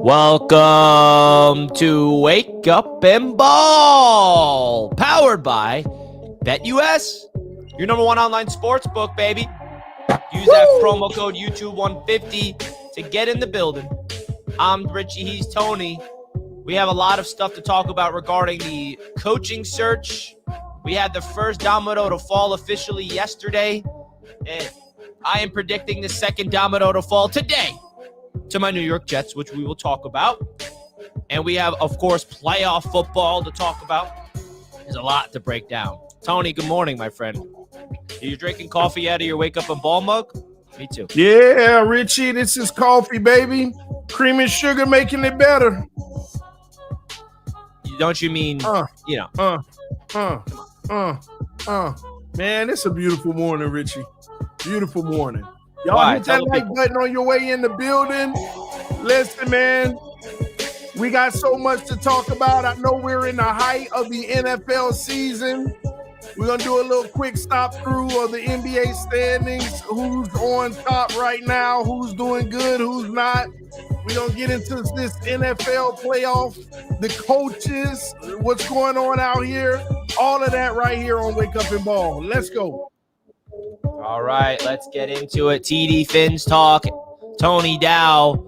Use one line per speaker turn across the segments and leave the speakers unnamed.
Welcome to Wake Up and Ball, powered by BetUS, your number one online sports book, baby. Use that promo code YouTube150 to get in the building. I'm Richie, he's Tony. We have a lot of stuff to talk about regarding the coaching search. We had the first domino to fall officially yesterday, and I am predicting the second domino to fall today to my New York Jets, which we will talk about. And we have, of course, playoff football to talk about. There's a lot to break down. Tony, good morning, my friend. Are you drinking coffee out of your Wake Up and Ball mug? Me too.
Yeah, Richie, this is coffee, baby. Cream and sugar making it better.
Don't you mean,
Man, it's a beautiful morning, Richie. Beautiful morning. Y'all
Why?
hit that like button on your way in the building. Listen, man, we got so much to talk about. I know we're in the height of the NFL season. We're going to do a little quick stop through of the NBA standings, who's on top right now, who's doing good, who's not. We're going to get into this NFL playoff, the coaches, what's going on out here, all of that right here on Wake Up and Ball. Let's go.
All right, let's get into it. TD Fins talk, Tony Dow.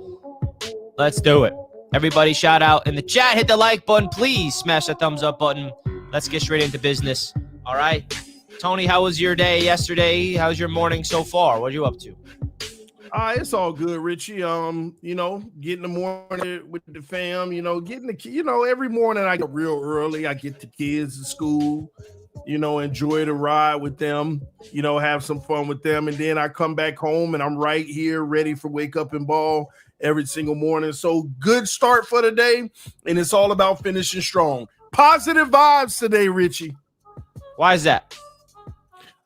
Let's do it. Everybody shout out in the chat. Hit the like button. Please smash the thumbs up button. Let's get straight into business. All right. Tony, how was your day yesterday? How's your morning so far? What are you up to?
It's all good, Richie. Getting the morning with the fam, every morning I get real early. I get the kids to school, enjoy the ride with them, have some fun with them. And then I come back home and I'm right here ready for Wake Up and Ball every single morning. So good start for the day. And it's all about finishing strong. Positive vibes today, Richie.
Why is that?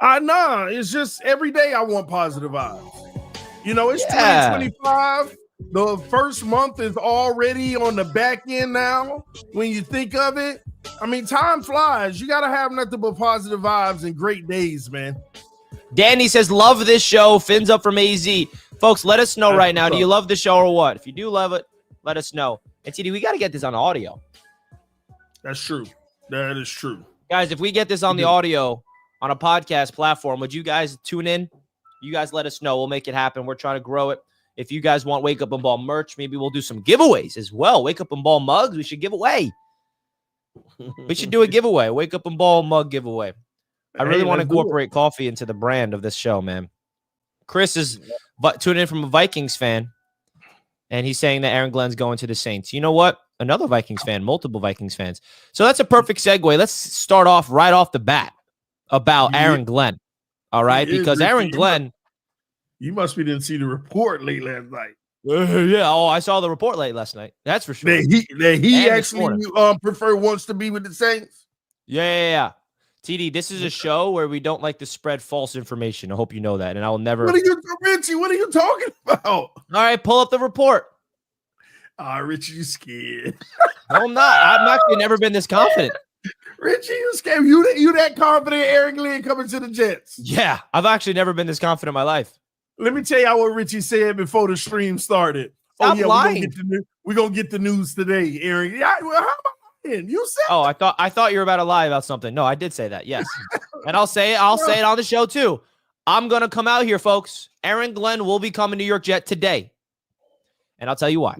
Nah, it's just every day I want positive vibes. It's 2025. The first month is already on the back end now. When you think of it, time flies. You got to have nothing but positive vibes and great days, man.
Danny says, love this show. Fins up from AZ. Folks, let us know right now. Do you love the show or what? If you do love it, let us know. And TD, we got to get this on audio.
That's true. That is true.
Guys, if we get this on the audio on a podcast platform, would you guys tune in? You guys let us know. We'll make it happen. We're trying to grow it. If you guys want Wake Up and Ball merch, maybe we'll do some giveaways as well. Wake Up and Ball mugs, we should give away. We should do a giveaway. Wake Up and Ball mug giveaway. I really want to incorporate coffee into the brand of this show, man. Chris is tuning in from a Vikings fan, and he's saying that Aaron Glenn's going to the Saints. You know what? Another Vikings fan, multiple Vikings fans. So that's a perfect segue. Let's start off right off the bat about Aaron Glenn. All right, because Aaron Glenn.
You must be didn't see the report late last night.
Yeah. Oh, I saw the report late last night. That's for sure.
That he actually wants to be with the Saints.
Yeah. TD, this is a show where we don't like to spread false information. I hope you know that, and I will never.
Richie? What are you talking about? All
right, pull up the report.
Richie, you scared?
No, I'm not. I've actually never been this confident.
Richie, you scared? You that confident, Aaron Glenn coming to the Jets?
Yeah, I've actually never been this confident in my life.
Let me tell y'all what Richie said before the stream started.
Stop lying.
We're gonna get the news today, Aaron. Yeah, well, how am I lying? You said.
Oh, I thought you were about to lie about something. No, I did say that. Yes, and I'll say it on the show too. I'm gonna come out here, folks. Aaron Glenn will become a New York Jet today, and I'll tell you why.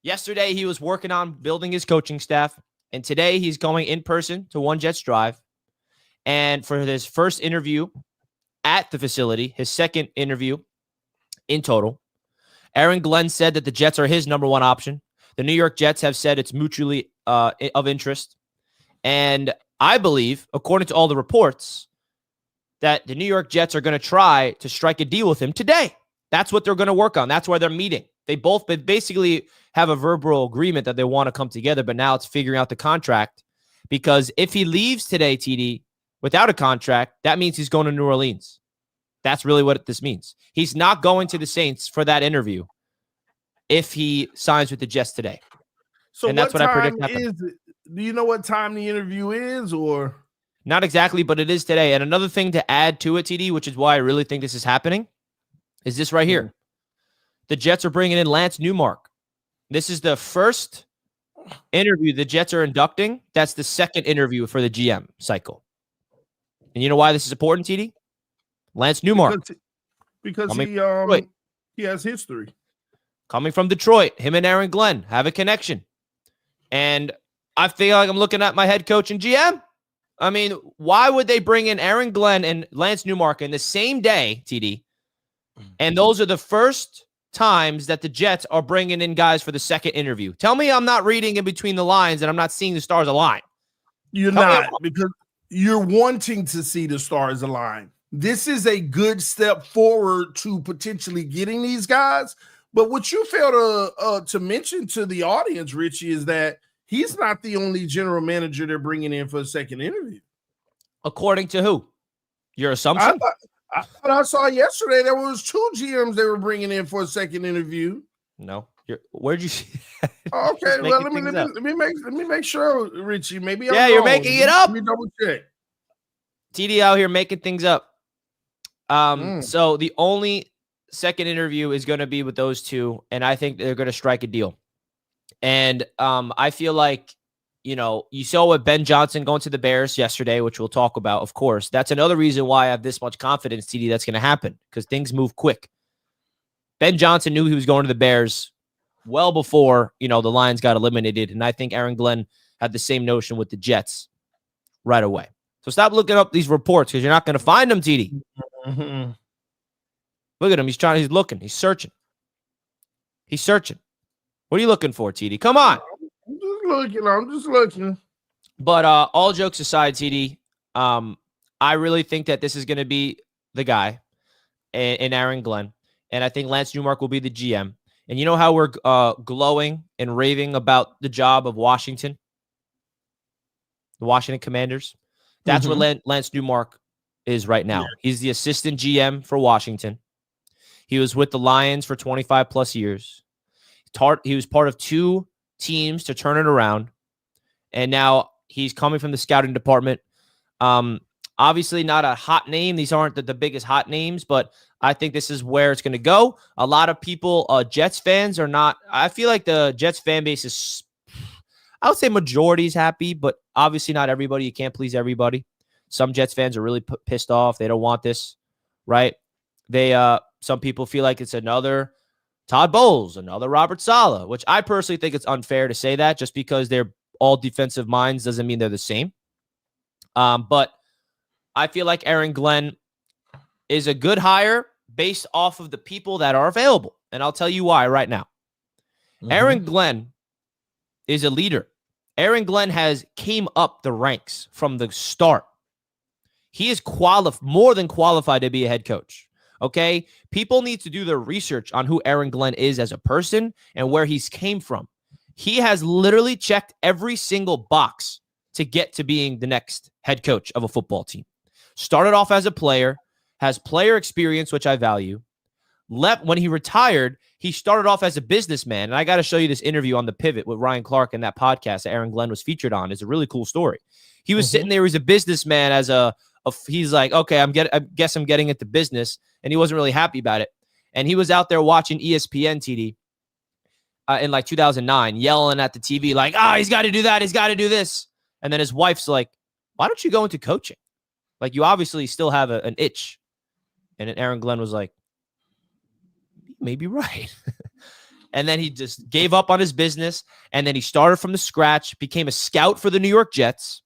Yesterday he was working on building his coaching staff. And today he's going in person to One Jets Drive. And for his first interview at the facility, his second interview in total, Aaron Glenn said that the Jets are his number one option. The New York Jets have said it's mutually of interest. And I believe, according to all the reports, that the New York Jets are going to try to strike a deal with him today. That's what they're going to work on. That's why they're meeting. They both basically have a verbal agreement that they want to come together, but now it's figuring out the contract, because if he leaves today, TD, without a contract, that means he's going to New Orleans. That's really what this means. He's not going to the Saints for that interview if he signs with the Jets today.
So
and that's what I predict happens.
Do you know what time the interview is, or?
Not exactly, but it is today. And another thing to add to it, TD, which is why I really think this is happening, is this right here. The Jets are bringing in Lance Newmark. This is the first interview the Jets are inducting. That's the second interview for the GM cycle. And you know why this is important, TD? Lance Newmark.
Because he has history.
Coming from Detroit, him and Aaron Glenn have a connection. And I feel like I'm looking at my head coach and GM. I mean, why would they bring in Aaron Glenn and Lance Newmark in the same day, TD? And those are the first times that the Jets are bringing in guys for the second interview. Tell me I'm not reading in between the lines and I'm not seeing the stars align.
You're not, because you're wanting to see the stars align. This is a good step forward to potentially getting these guys. But what you fail to mention to the audience, Richie, is that he's not the only general manager they're bringing in for a second interview.
According to who? Your assumption?
I thought I saw yesterday there was 2 GMs they were bringing in for a second interview.
No. Where'd you see that?
Okay, well, let me make sure, Richie. Maybe I'm
you're
wrong.
making it up.
Let me double check.
TD out here making things up. So the only second interview is going to be with those two, and I think they're going to strike a deal. And I feel like, you saw what Ben Johnson going to the Bears yesterday, which we'll talk about, of course. That's another reason why I have this much confidence, TD, that's going to happen, because things move quick. Ben Johnson knew he was going to the Bears well before, the Lions got eliminated, and I think Aaron Glenn had the same notion with the Jets right away. So stop looking up these reports because you're not going to find them, TD.
Mm-hmm.
Look at him. He's looking. He's searching. What are you looking for, TD? Come on.
I'm just looking.
But all jokes aside, TD, I really think that this is going to be the guy in Aaron Glenn. And I think Lance Newmark will be the GM. And you know how we're glowing and raving about the job of Washington? The Washington Commanders? That's what Lance Newmark is right now. Yeah. He's the assistant GM for Washington. He was with the Lions for 25 plus years. He was part of 2 teams to turn it around. And now he's coming from the scouting department. Obviously not a hot name. These aren't the biggest hot names, but I think this is where it's going to go. A lot of people, Jets fans are not, I feel like the Jets fan base is, I would say majority is happy, but obviously not everybody. You can't please everybody. Some Jets fans are really pissed off. They don't want this, right? Some people feel like it's another Todd Bowles, another Robert Saleh, which I personally think it's unfair to say that just because they're all defensive minds doesn't mean they're the same. But I feel like Aaron Glenn is a good hire based off of the people that are available. And I'll tell you why right now. Aaron Glenn is a leader. Aaron Glenn came up the ranks from the start. He is more than qualified to be a head coach. Okay? People need to do their research on who Aaron Glenn is as a person and where he's came from. He has literally checked every single box to get to being the next head coach of a football team. Started off as a player, has player experience, which I value. When he retired, he started off as a businessman. And I got to show you this interview on The Pivot with Ryan Clark and that podcast that Aaron Glenn was featured on. It's a really cool story. He was sitting there as a businessman he's like, okay, I guess I'm getting into business. And he wasn't really happy about it. And he was out there watching ESPN TD in like 2009, yelling at the TV like, he's got to do that. He's got to do this. And then his wife's like, why don't you go into coaching? Like, you obviously still have an itch. And then Aaron Glenn was like, you may be right. And then he just gave up on his business. And then he started from the scratch, became a scout for the New York Jets,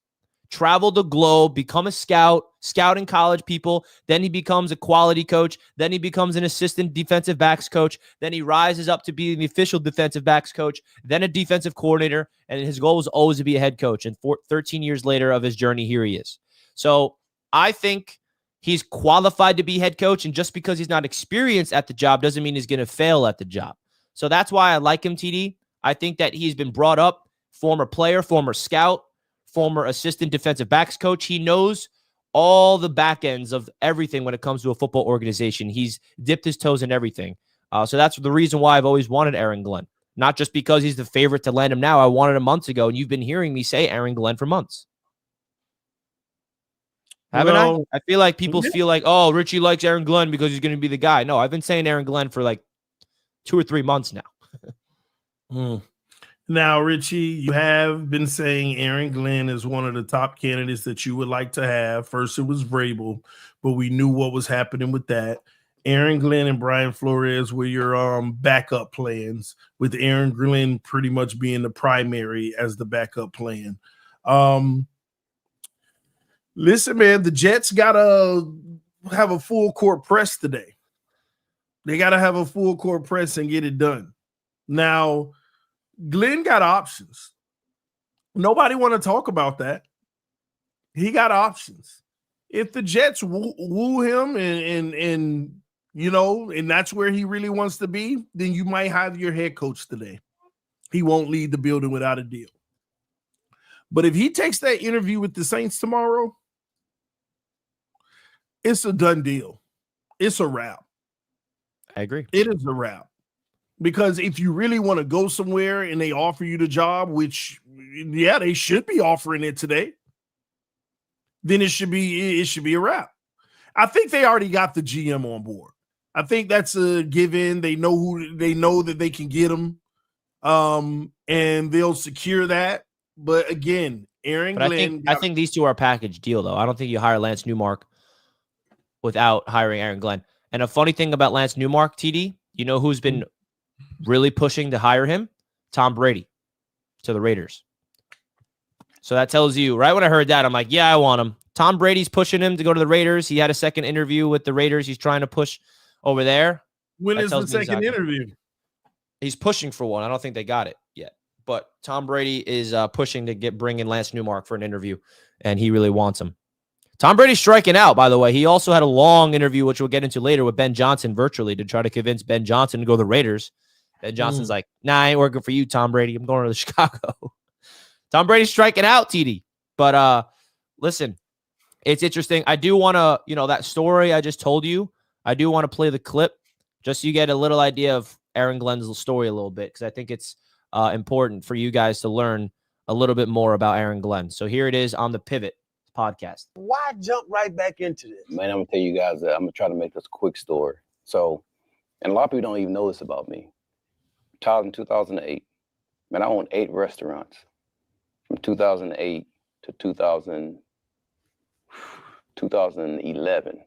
traveled the globe, become a scout, scouting college people. Then he becomes a quality coach. Then he becomes an assistant defensive backs coach. Then he rises up to be the official defensive backs coach, then a defensive coordinator. And his goal was always to be a head coach. And 13 years later of his journey, here he is. So I think he's qualified to be head coach. And just because he's not experienced at the job doesn't mean he's going to fail at the job. So that's why I like him, TD. I think that he's been brought up, former player, former scout, former assistant defensive backs coach. He knows all the back ends of everything when it comes to a football organization. He's dipped his toes in everything. So that's the reason why I've always wanted Aaron Glenn. Not just because he's the favorite to land him now. I wanted him months ago, and you've been hearing me say Aaron Glenn for months. Haven't I? I feel like people feel like, oh, Richie likes Aaron Glenn because he's going to be the guy. No, I've been saying Aaron Glenn for like 2 or 3 months now.
Now, Richie, you have been saying Aaron Glenn is one of the top candidates that you would like to have. First, it was Vrabel, but we knew what was happening with that. Aaron Glenn and Brian Flores were your backup plans, with Aaron Glenn pretty much being the primary as the backup plan. Listen, man, the Jets got to have a full court press today. They got to have a full court press and get it done. Now, Glenn got options. Nobody want to talk about that. He got options. If the Jets woo him and you know, and that's where he really wants to be, then you might have your head coach today. He won't leave the building without a deal. But if he takes that interview with the Saints tomorrow, it's a done deal. It's a wrap.
I agree.
It is a wrap. Because if you really want to go somewhere and they offer you the job, which, yeah, they should be offering it today, then it should be a wrap. I think they already got the GM on board. I think that's a given. They know that they can get him, and they'll secure that. But again, Aaron Glenn.
I think these two are a package deal, though. I don't think you hire Lance Newmark without hiring Aaron Glenn. And a funny thing about Lance Newmark, TD, you know who's been really pushing to hire him? Tom Brady to the Raiders. So that tells you, right when I heard that, I'm like, yeah, I want him. Tom Brady's pushing him to go to the Raiders. He had a second interview with the Raiders. He's trying to push over there.
When is the second interview?
He's pushing for one. I don't think they got it yet. But Tom Brady is pushing to bring in Lance Newmark for an interview, and he really wants him. Tom Brady's striking out, by the way. He also had a long interview, which we'll get into later, with Ben Johnson virtually to try to convince Ben Johnson to go to the Raiders. Ben Johnson's like, nah, I ain't working for you, Tom Brady. I'm going to the Chicago. Tom Brady's striking out, TD. But listen, it's interesting. I do want to, that story I just told you, I do want to play the clip just so you get a little idea of Aaron Glenn's story a little bit, because I think it's important for you guys to learn a little bit more about Aaron Glenn. So here it is on the Pivot podcast.
Why jump right back into this?
Man, I'm going to tell you guys that I'm going to try to make this a quick story. So, and a lot of people don't even know this about me. Retired in 2008. Man, I owned 8 restaurants from 2008 to 2011.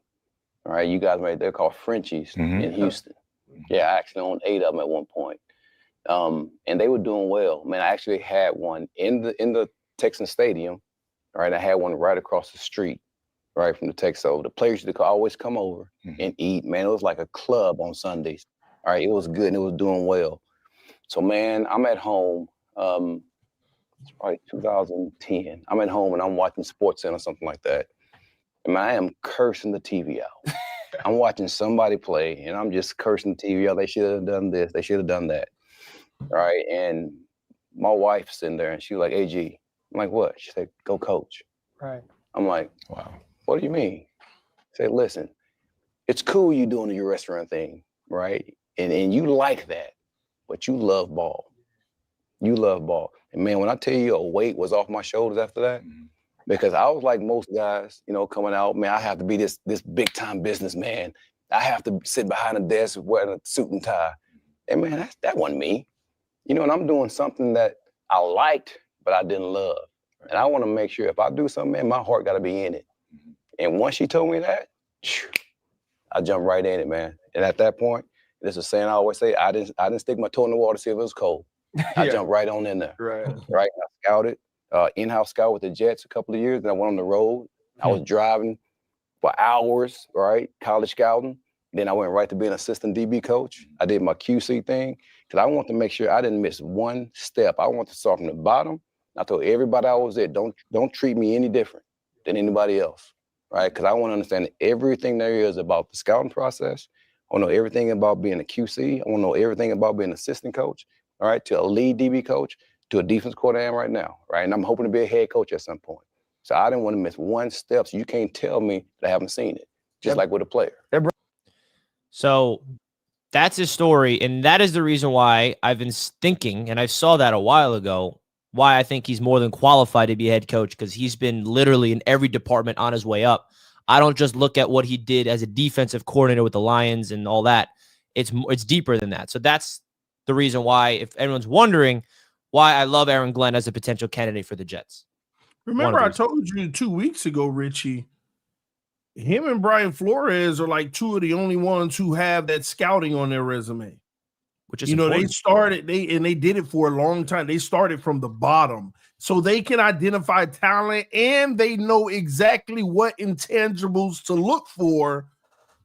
All right, you guys right there called Frenchies in Houston. Yeah, I actually owned 8 of them at one point. And they were doing well. Man, I actually had one in the Texan Stadium. All right, I had one right across the street, right from the Texas. So the players used to always come over and eat. Man, it was like a club on Sundays. All right, it was good and it was doing well. So, man, I'm at home. It's probably 2010. I'm at home and I'm watching SportsCenter or something like that. And man, I am cursing the TV out. I'm watching somebody play and I'm just cursing the TV out. They should have done this. They should have done that. All right, and my wife's in there and she was like, AG. I'm like, what? She said, go coach.
Right.
I'm like, wow. What do you mean? I said, listen, it's cool you doing your restaurant thing, right? And you like that, but you love ball. You love ball. And man, when I tell you a weight was off my shoulders after that, because I was like most guys, coming out, man, I have to be this big time businessman. I have to sit behind a desk wearing a suit and tie. And man, that wasn't me. And I'm doing something that I liked, but I didn't love. And I want to make sure if I do something, man, my heart got to be in it. And once she told me that, I jumped right in it, man. And at that point, this is a saying I always say, I didn't stick my toe in the water to see if it was cold. I jumped right on in there. Right. I scouted, in-house scout with the Jets a couple of years. Then I went on the road. I was driving for hours, right? College scouting. Then I went right to being an assistant DB coach. I did my QC thing because I want to make sure I didn't miss one step. I want to start from the bottom. I told everybody I was there, don't treat me any different than anybody else, right? Because I want to understand everything there is about the scouting process. I want to know everything about being a QC. I want to know everything about being an assistant coach, all right, to a lead DB coach, to a defense coordinator I am right now, right? And I'm hoping to be a head coach at some point. So I didn't want to miss one step. So you can't tell me that I haven't seen it, just like with a player.
So that's his story, and that is the reason why I've been thinking, and I saw that a while ago, why I think he's more than qualified to be a head coach, because he's been literally in every department on his way up. I don't just look at what he did as a defensive coordinator with the Lions and all that. It's deeper than that. So that's the reason why, if everyone's wondering, why I love Aaron Glenn as a potential candidate for the Jets.
Remember, I told you 2 weeks ago, Richie, him and Brian Flores are like two of the only ones who have that scouting on their resume.
Which is
important. They did it for a long time. They started from the bottom. So they can identify talent and they know exactly what intangibles to look for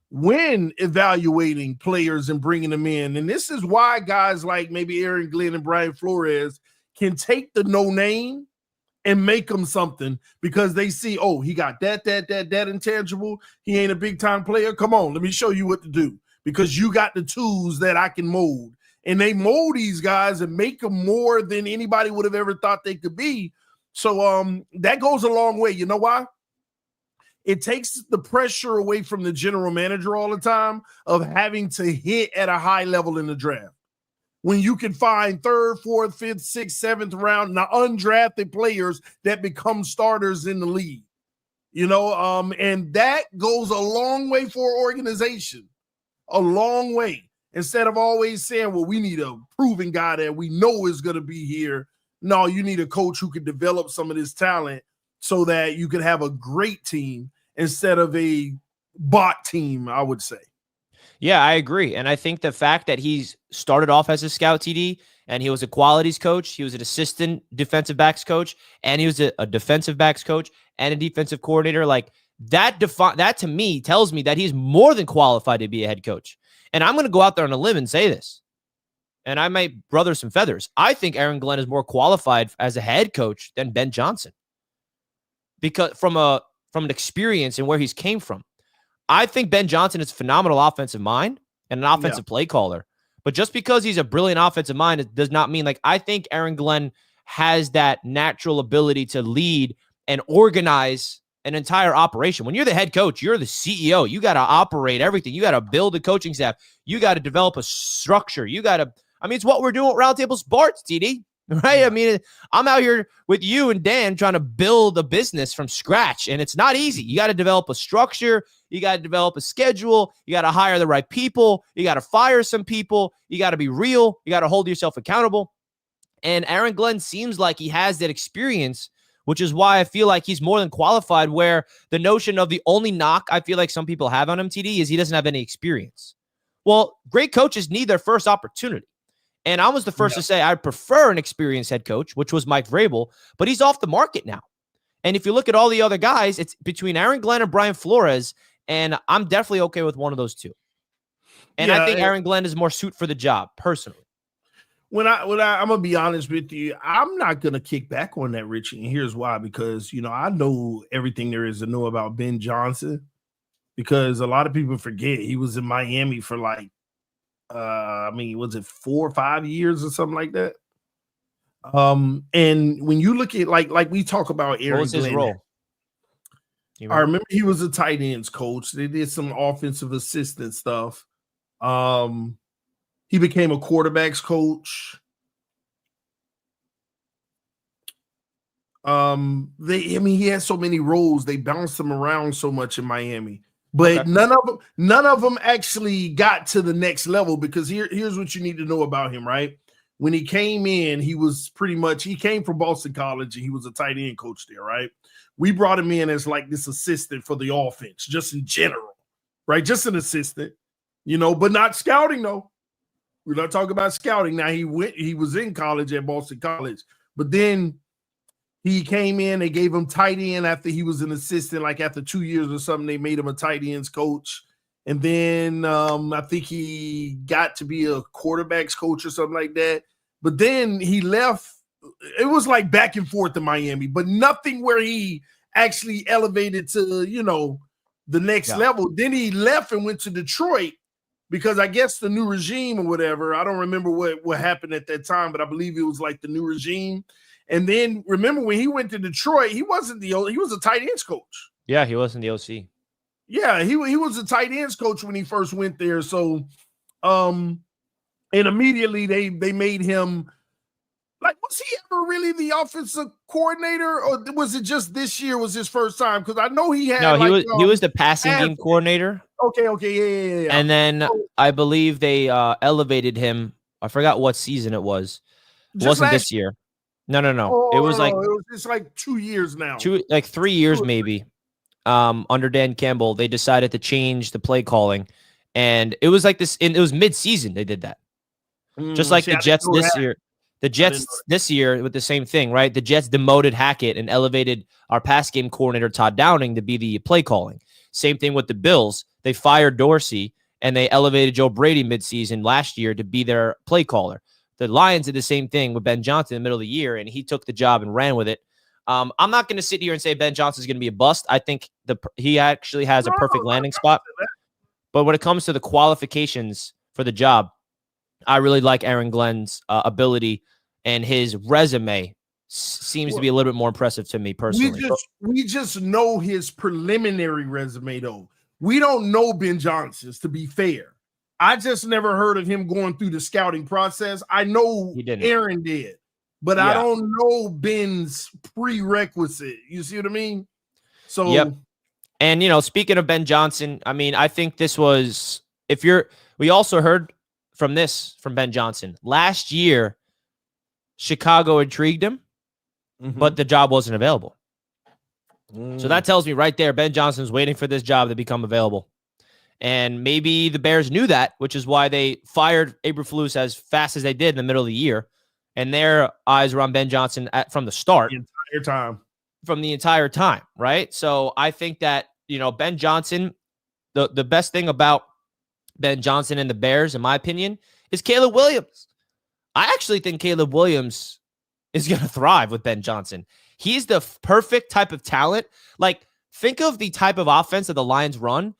when evaluating players and bringing them in. And this is why guys like maybe Aaron Glenn and Brian Flores can take the no name and make them something, because they see, oh, he got that intangible. He ain't a big time player. Come on, let me show you what to do, because you got the tools that I can mold. And they mold these guys and make them more than anybody would have ever thought they could be. So that goes a long way. You know why? It takes the pressure away from the general manager all the time of having to hit at a high level in the draft. When you can find 3rd, 4th, 5th, 6th, 7th round, now undrafted players that become starters in the league, and that goes a long way for an organization, a long way. Instead of always saying, well, we need a proven guy that we know is going to be here. No, you need a coach who can develop some of this talent so that you can have a great team instead of a bot team, I would say.
Yeah, I agree. And I think the fact that he's started off as a scout TD and he was a qualities coach, he was an assistant defensive backs coach, and he was a defensive backs coach and a defensive coordinator, like that to me tells me that he's more than qualified to be a head coach. And I'm going to go out there on a limb and say this, and I might brother some feathers. I think Aaron Glenn is more qualified as a head coach than Ben Johnson, because from an experience and where he's came from. I think Ben Johnson is a phenomenal offensive mind and an offensive play caller. But just because he's a brilliant offensive mind, it does not mean, like, I think Aaron Glenn has that natural ability to lead and organize an entire operation. When you're the head coach, you're the CEO. You got to operate everything. You got to build a coaching staff. You got to develop a structure. It's what we're doing at Roundtable Sports, TD. Right? I mean, I'm out here with you and Dan trying to build a business from scratch, and it's not easy. You got to develop a structure. You got to develop a schedule. You got to hire the right people. You got to fire some people. You got to be real. You got to hold yourself accountable. And Aaron Glenn seems like he has that experience, which is why I feel like he's more than qualified, where the notion of the only knock I feel like some people have on him, TD, is he doesn't have any experience. Well, great coaches need their first opportunity. And I was the first to say I prefer an experienced head coach, which was Mike Vrabel, but he's off the market now. And if you look at all the other guys, it's between Aaron Glenn and Brian Flores, and I'm definitely okay with one of those two. And I think Aaron Glenn is more suited for the job, personally.
I'm gonna be honest with you, I'm not gonna kick back on that, Richie, and here's why. Because I know everything there is to know about Ben Johnson, because a lot of people forget he was in Miami for like, was it 4 or 5 years or something like that? And when you look at like we talk about Aaron,
what was his
Glenn,
role?
I remember he was a tight ends coach. They did some offensive assistant stuff. He became a quarterbacks coach. He had so many roles. They bounced him around so much in Miami. But none of them actually got to the next level, because here's what you need to know about him, right? When he came in, he came from Boston College, and he was a tight end coach there, right? We brought him in as like this assistant for the offense, just in general, right? Just an assistant, but not scouting though. We're not talking about scouting. Now he was in college at Boston College, but then he came in, they gave him tight end after he was an assistant, like after 2 years or something, they made him a tight ends coach. And then I think he got to be a quarterbacks coach or something like that. But then he left. It was like back and forth to Miami, but nothing where he actually elevated to, the next level. Then he left and went to Detroit, because I guess the new regime or whatever, I don't remember what happened at that time, but I believe it was like the new regime. And then remember when he went to Detroit, he was a tight ends coach.
Yeah, he wasn't the OC.
Yeah, he was a tight ends coach when he first went there. So, and immediately they made him, like, was he ever really the offensive coordinator, or was it just this year was his first time? Because I know he had. No,
he was the passing game coordinator.
Okay, yeah.
And then I believe they elevated him I forgot what season it was. It
Just
wasn't
last
this year. No.
Oh,
It was like
it was just like 2 years now.
3 years maybe. Under Dan Campbell, they decided to change the play calling, and it was like this. It was mid-season they did that, just like
See,
the
I didn't
Jets
know
this
that.
year. The
didn't know
Jets this year with the same thing, right? The Jets demoted Hackett and elevated our pass game coordinator Todd Downing to be the play calling. Same thing with the Bills. They fired Dorsey and they elevated Joe Brady midseason last year to be their play caller. The Lions did the same thing with Ben Johnson in the middle of the year, and he took the job and ran with it. I'm not going to sit here and say Ben Johnson is going to be a bust. I think he actually has a perfect landing spot. But when it comes to the qualifications for the job, I really like Aaron Glenn's ability, and his resume seems to be a little bit more impressive to me personally.
We just know his preliminary resume, though. We don't know Ben Johnson's, to be fair. I just never heard of him going through the scouting process. I know Aaron did, but I don't know Ben's prerequisite. You see what I mean? So,
yep. And, you know, speaking of Ben Johnson, I mean, I think this was, we also heard from Ben Johnson. Last year, Chicago intrigued him, but the job wasn't available. So that tells me right there, Ben Johnson's waiting for this job to become available. And maybe the Bears knew that, which is why they fired Eberflus as fast as they did in the middle of the year. And their eyes were on Ben Johnson from the start. From the entire time, right? So I think that, you know, Ben Johnson, the best thing about Ben Johnson and the Bears, in my opinion, is Caleb Williams. I actually think Caleb Williams is going to thrive with Ben Johnson. He's the perfect type of talent. Like, think of the type of offense that the Lions run,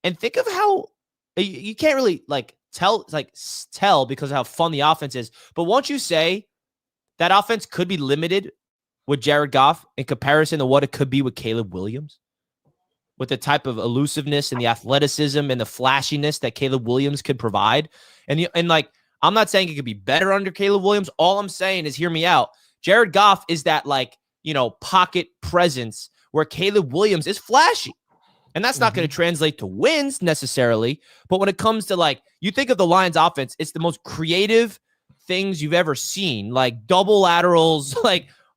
and think of how you can't really tell because of how fun the offense is. But won't you say that offense could be limited with Jared Goff in comparison to what it could be with Caleb Williams? With the type of elusiveness and the athleticism and the flashiness that Caleb Williams could provide. And I'm not saying it could be better under Caleb Williams. All I'm saying is, hear me out. Jared Goff is that pocket presence where Caleb Williams is flashy. And that's not going to translate to wins necessarily. But when it comes to you think of the Lions offense, it's the most creative things you've ever seen, like double laterals,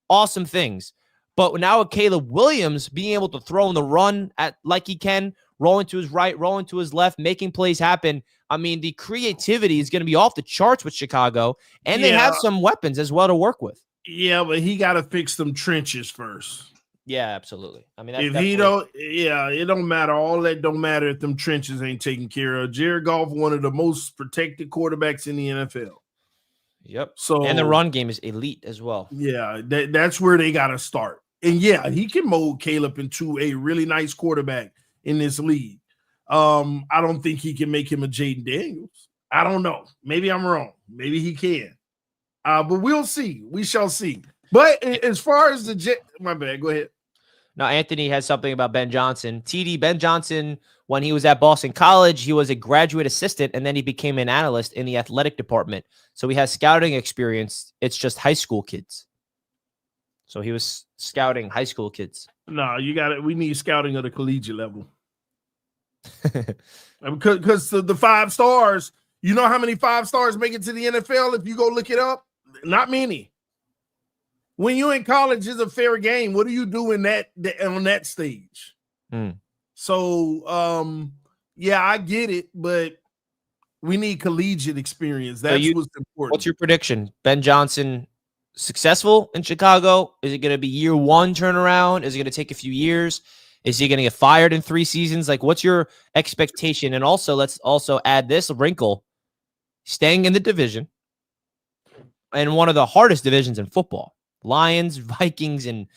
awesome things. But now with Caleb Williams being able to throw in the run like he can, rolling to his right, rolling to his left, making plays happen. I mean, the creativity is going to be off the charts with Chicago, and they have some weapons as well to work with.
Yeah, but he got to fix them trenches first.
Yeah, absolutely. I mean,
if he don't, it don't matter. All that don't matter if them trenches ain't taken care of. Jared Goff, one of the most protected quarterbacks in the NFL.
Yep.
So,
and the run game is elite as well.
Yeah, that's where they got to start. And yeah, he can mold Caleb into a really nice quarterback in this league. I don't think he can make him a Jaden Daniels. I don't know. Maybe I'm wrong. Maybe he can. But we'll see. We shall see. But as far as my bad, go ahead.
Now, Anthony has something about Ben Johnson. TD, Ben Johnson, when he was at Boston College, he was a graduate assistant, and then he became an analyst in the athletic department. So he has scouting experience. It's just high school kids. So he was scouting high school kids.
No, you got it. We need scouting at the collegiate level. Because the 5 stars, you know how many 5 stars make it to the NFL if you go look it up? Not many. When you're in college, it's a fair game. What do you do on that stage? So, yeah, I get it, but we need collegiate experience. That's what's important.
What's your prediction? Ben Johnson successful in Chicago? Is it going to be year 1 turnaround? Is it going to take a few years? Is he going to get fired in 3 seasons? What's your expectation? And also, let's also add this wrinkle: staying in the division, and one of the hardest divisions in football. Lions, Vikings, and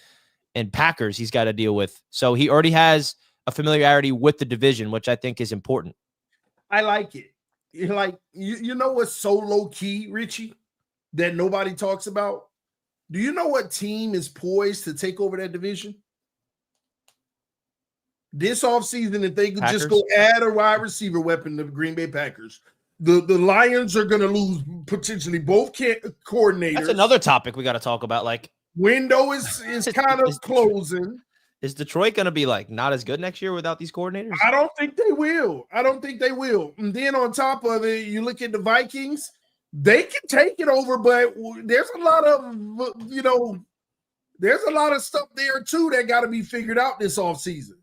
Packers he's got to deal with. So he already has a familiarity with the division, which I think is important.
I like it. You know what's so low key, Richie, that nobody talks about? Do you know what team is poised to take over that division? This offseason, if they could just go add a wide receiver weapon to the Green Bay Packers, the Lions are going to lose potentially both coordinators.
That's another topic we got to talk about.
Window is kind of closing.
Is Detroit going to be not as good next year without these coordinators?
I don't think they will. And then on top of it, you look at the Vikings. they can take it over, but there's a lot of, there's a lot of stuff there too that got to be figured out this offseason.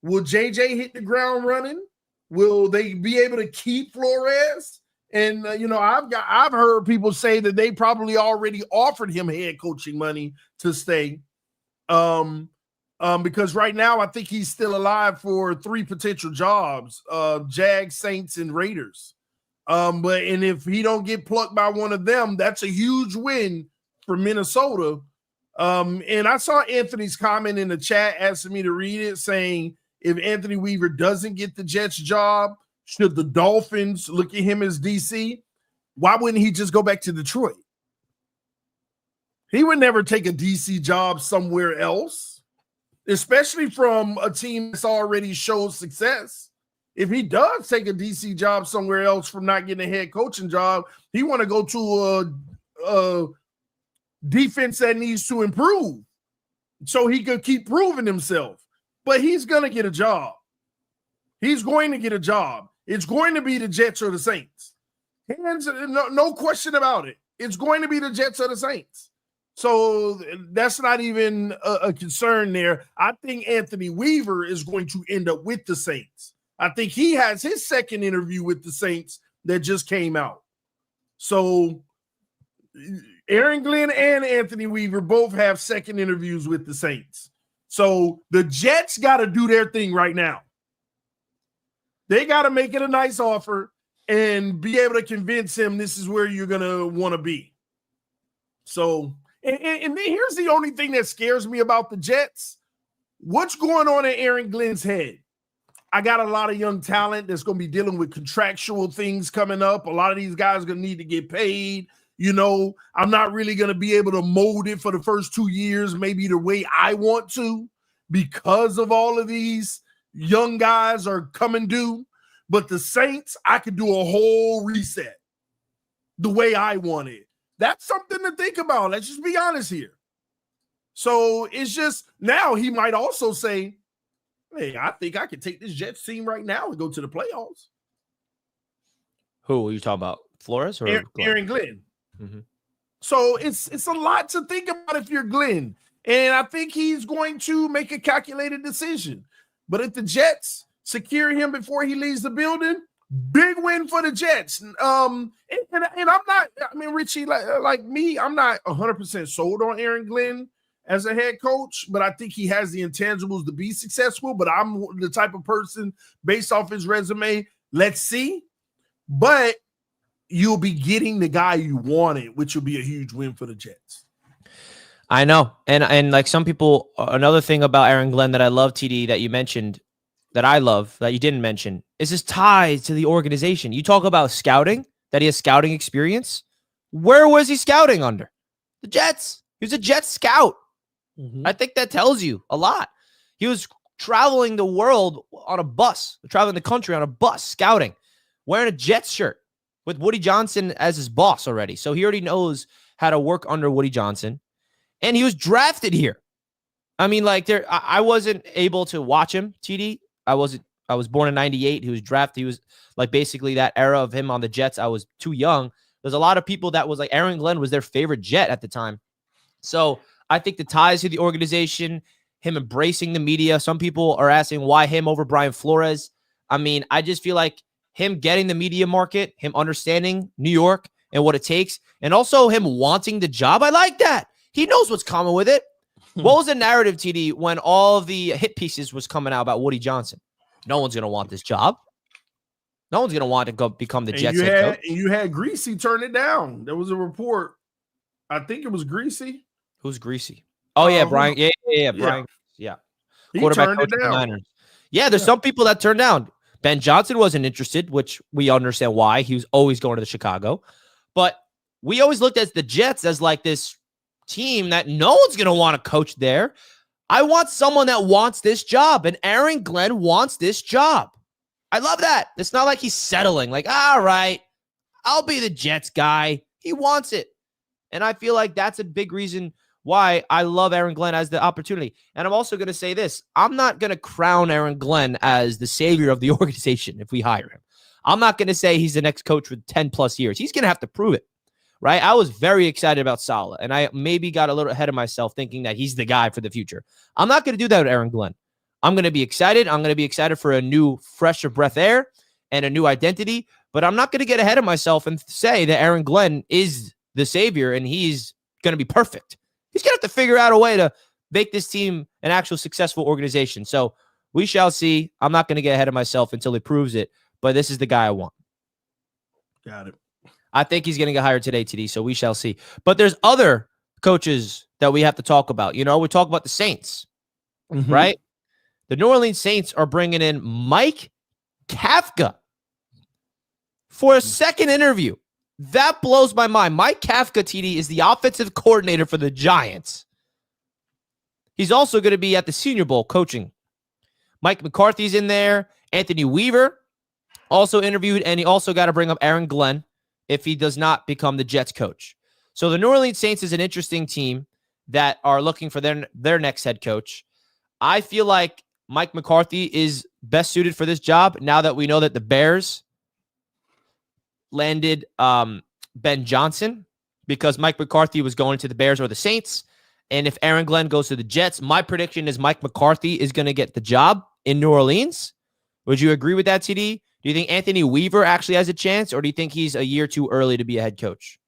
Will JJ hit the ground running? Will they be able to keep Flores? And I've heard people say that they probably already offered him head coaching money to stay. Because right now I think he's still alive for 3 potential jobs: Jags, Saints, and Raiders. But if he don't get plucked by one of them, that's a huge win for Minnesota. And I saw Anthony's comment in the chat asking me to read it, saying if Anthony Weaver doesn't get the Jets job, should the Dolphins look at him as DC? Why wouldn't he just go back to Detroit? He would never take a DC job somewhere else, especially from a team that's already showed success. If he does take a DC job somewhere else from not getting a head coaching job, he want to go to a defense that needs to improve so he could keep proving himself. But he's going to get a job. He's going to get a job. It's going to be the Jets or the Saints. No question about it. It's going to be the Jets or the Saints. So that's not even a concern there. I think Anthony Weaver is going to end up with the Saints. I think he has his second interview with the Saints that just came out. So Aaron Glenn and Anthony Weaver both have second interviews with the Saints. So the Jets got to do their thing right now. They got to make it a nice offer and be able to convince him this is where you're going to want to be. So, and then here's the only thing that scares me about the Jets. What's going on in Aaron Glenn's head? I got a lot of young talent that's going to be dealing with contractual things coming up. A lot of these guys are going to need to get paid. I'm not really going to be able to mold it for the first 2 years, maybe the way I want to, because of all of these young guys are coming due. But the Saints, I could do a whole reset the way I want it. That's something to think about. Let's just be honest here. So it's just now he might also say, hey, I think I could take this Jets team right now and go to the playoffs.
Who are you talking about? Flores or
Aaron Glenn?
Mm-hmm.
So it's a lot to think about if you're Glenn. And I think he's going to make a calculated decision. But if the Jets secure him before he leaves the building, big win for the Jets. And I'm not, Richie, like me, I'm not 100% sold on Aaron Glenn as a head coach, but I think he has the intangibles to be successful. But I'm the type of person, based off his resume, let's see. But you'll be getting the guy you wanted, which will be a huge win for the Jets.
I know. And like some people, another thing about Aaron Glenn that I love, TD, that you mentioned, that I love, that you didn't mention, is his ties to the organization. You talk about scouting, that he has scouting experience. Where was he scouting under? The Jets. He was a Jets scout. Mm-hmm. I think that tells you a lot. He was traveling the world on a bus, traveling the country on a bus, scouting, wearing a Jets shirt with Woody Johnson as his boss already. So he already knows how to work under Woody Johnson. And he was drafted here. I mean, like, I wasn't able to watch him, TD. I was born in 98. He was drafted. He was like basically that era of him on the Jets. I was too young. There's a lot of people that was like Aaron Glenn was their favorite Jet at the time. So I think the ties to the organization, him embracing the media. Some people are asking why him over Brian Flores. I mean, I just feel like him getting the media market, him understanding New York and what it takes, and also him wanting the job. I like that. He knows what's coming with it. What was the narrative, TD, when all of the hit pieces was coming out about Woody Johnson? No one's going to want this job. No one's going to want to go become the Jets head coach.
And you had Greasy turn it down. There was a report. I think it was Greasy.
Who's Greasy? Oh, yeah, Brian. Yeah, Brian. Yeah.
He turned it down.
Yeah, there's some people that turned down. Ben Johnson wasn't interested, which we understand why. He was always going to the Chicago. But we always looked at the Jets as like this team that no one's going to want to coach there. I want someone that wants this job, and Aaron Glenn wants this job. I love that. It's not like he's settling, like, all right, I'll be the Jets guy. He wants it. And I feel like that's a big reason why I love Aaron Glenn as the opportunity. And I'm also going to say this. I'm not going to crown Aaron Glenn as the savior of the organization if we hire him. I'm not going to say he's the next coach for 10 plus years. He's going to have to prove it. right? I was very excited about Saleh, and I maybe got a little ahead of myself thinking that he's the guy for the future. I'm not going to do that with Aaron Glenn. I'm going to be excited. I'm going to be excited for a new, fresher breath air and a new identity, but I'm not going to get ahead of myself and say that Aaron Glenn is the savior and he's going to be perfect. He's going to have to figure out a way to make this team an actual successful organization. So we shall see. I'm not going to get ahead of myself until he proves it, but this is the guy I want.
Got it.
I think he's going to get hired today, TD, so we shall see. But there's other coaches that we have to talk about. You know, we talk about the Saints, right? The New Orleans Saints are bringing in Mike Kafka for a second interview. That blows my mind. Mike Kafka, TD, is the offensive coordinator for the Giants. He's also going to be at the Senior Bowl coaching. Mike McCarthy's in there. Anthony Weaver also interviewed, and he also got to bring up Aaron Glenn if he does not become the Jets coach. So the New Orleans Saints is an interesting team that are looking for their next head coach. I feel like Mike McCarthy is best suited for this job now that we know that the Bears landed Ben Johnson, because Mike McCarthy was going to the Bears or the Saints. And if Aaron Glenn goes to the Jets, my prediction is Mike McCarthy is going to get the job in New Orleans. Would you agree with that, TD? Do you think Anthony Weaver actually has a chance, or do you think he's a year too early to be a head coach?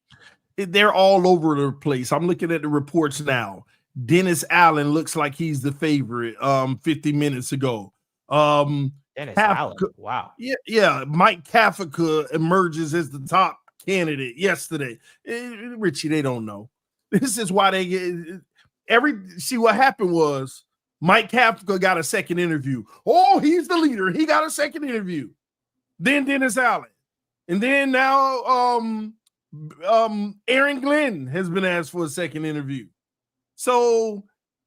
They're all over the place. I'm looking at the reports now. Dennis Allen looks like he's the favorite 50 minutes ago.
Dennis Allen. Wow.
Yeah. Mike Kafka emerges as the top candidate yesterday. Richie, they don't know. This is why they get see what happened was Mike Kafka got a second interview. Oh, he's the leader. He got a second interview. Then Dennis Allen. And then now Aaron Glenn has been asked for a second interview. So,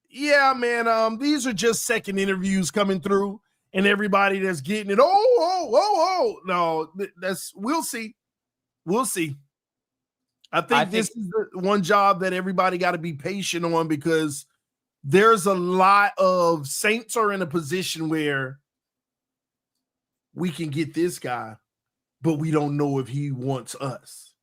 yeah, man, these are just second interviews coming through, and everybody that's getting it, no, we'll see. We'll see. I think this is the one job that everybody got to be patient on, because there's a lot of Saints are in a position where we can get this guy, but we don't know if he wants us.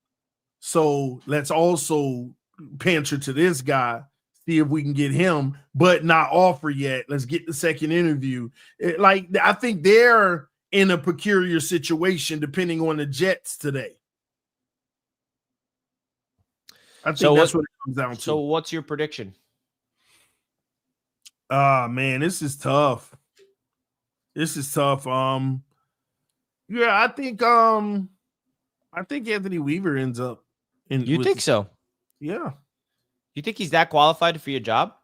So let's also pantry to this guy, see if we can get him, but not offer yet. Let's get the second interview. I think they're in a peculiar situation depending on the Jets today. I think that's what it comes down to.
So what's your prediction?
Man, this is tough. Yeah, I think Anthony Weaver ends up in.
You think so?
Yeah.
You think he's that qualified for your job?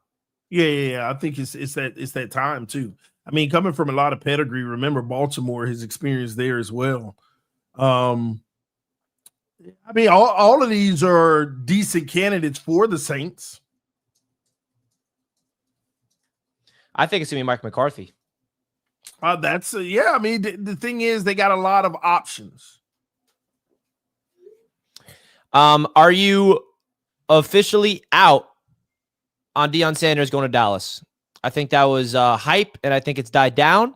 Yeah. I think it's that time too. I mean, coming from a lot of pedigree, remember Baltimore, his experience there as well. I mean, all of these are decent candidates for the Saints.
I think it's gonna be Mike McCarthy.
I mean, the thing is, they got a lot of options.
Are you officially out on Deion Sanders going to Dallas? I think that was hype, and I think it's died down.